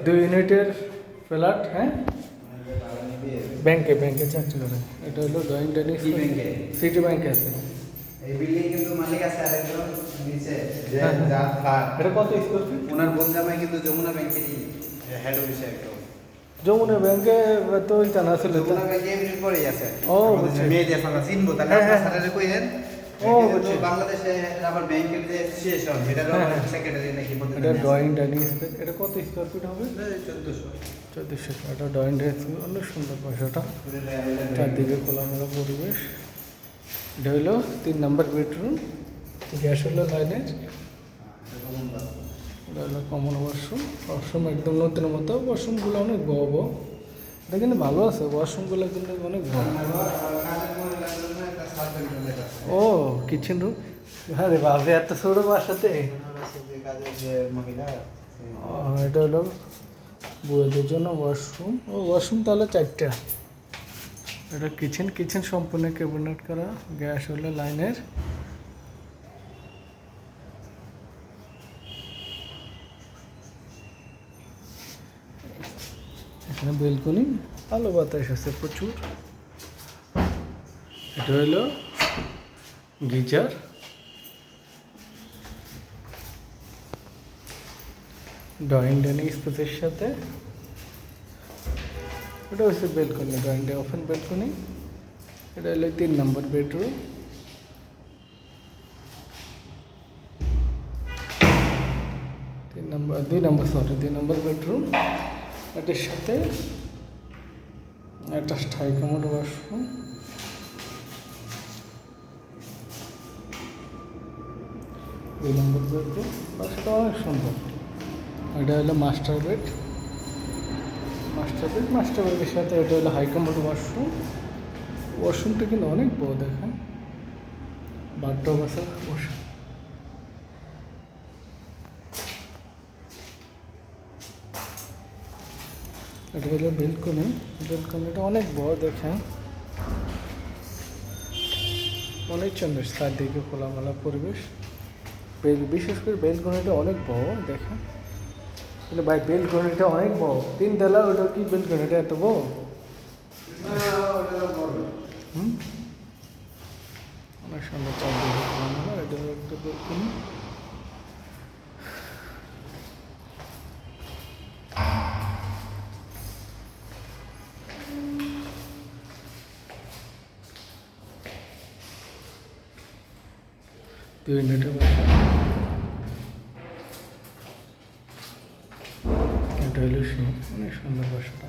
2 ইউনিটের ফ্ল্যাট, হ্যাঁ ব্যাংকে চাকরি করে। এটা হলো ড্রয়িং ডাইনিং সিটি ব্যাংকে আছে। এই বিল্ডিং কিন্তু মালিক আছে আরেকজন নিচে যে হ্যাঁ, হ্যাঁ। যার ফ্ল্যাট। এটা কত স্কোয়ার ফিট? ওনার বোন জামাই কিন্তু যমুনা ব্যাংকেরই হেড অফিসে একদম। যমুনা ব্যাংকে তো ওই জানা ছিল তো। যমুনা ব্যাংকে এমনি পরেই আছে। ও, আমাদের বুঝছি। মেয়ে দিয়ে ফাঁকা চিনবো তাহলে হ্যাঁ, আপনার হ্যাঁ। স্যারের কইলেন। ও, বুঝছি। বাংলাদেশে আবার ব্যাংকের যে অ্যাসোসিয়েশন এটারও হ্যাঁ, হ্যাঁ। সেক্রেটারি নাকি বলতে এটা ড্রয়িং ডাইনিং স্পেস। এটা কত স্কোয়ার ফিট হবে? 1400। 1400। এটা ড্রয়িং ডাইনিং স্পেস, অনেক সুন্দর পয়সাটা। চারদিকে খোলামেলা পরিবেশ। এটা হলো 3 নম্বর বেডরুম। গ্যাস হলো লাইনের। এটা হলো কমন ওয়াশরুম একদম নতুনের মতো। ওয়াশরুমগুলো অনেক বড় বড়। এটা কিন্তু ভালো আছে, ওয়াশরুমগুলো কিন্তু অনেক বড়। ও, কিচেন রুম। আরে বাবা, এত ছোট বাসাতে। এটা হলো বউদের জন্য ওয়াশরুম। ওয়াশরুম তাহলে 4টা। এটা কিচেন সম্পূর্ণ ক্যাবিনেট করা। গ্যাস হলো লাইনের। এখানে বেলকনি, আলো বাতাস আছে প্রচুর। এটা হলো গিজার। ড্রয়িং ডাইনিং স্পেসের সাথে এটা হচ্ছে বেলকনি, ড্রয়িং ওপেন বেলকনি। এটা হলো 3 নম্বর বেডরুম। 2 নম্বর বেডরুম। এটার সাথে একটা স্থায়ী কমোড ওয়াশরুম। দুই নম্বর বেডরুম। বাসাটা অনেক সুন্দর। এটা হলো মাস্টার বেডের সাথে এটা হলো হাই কমোড ওয়াশরুমটা কিন্তু অনেক বড়, দেখেন। বাথটব আছে। এটা হলো বেলকনিটা অনেক বড়, দেখেন। অনেক সুন্দর, চারদিকে খোলামেলা পরিবেশ। বিশেষ করে বেলকনিটা অনেক বড়, দেখেন। কিন্তু ভাই বেলকনিটা অনেক বড়, 3 তলা। ওটা কি বেলকনিটা এত বড়? অনেক সুন্দর, চারদিকে খোলামেলা। এটা হলো একটা বেলকনি। এটা হলো অনেক সুন্দর বাসাটা।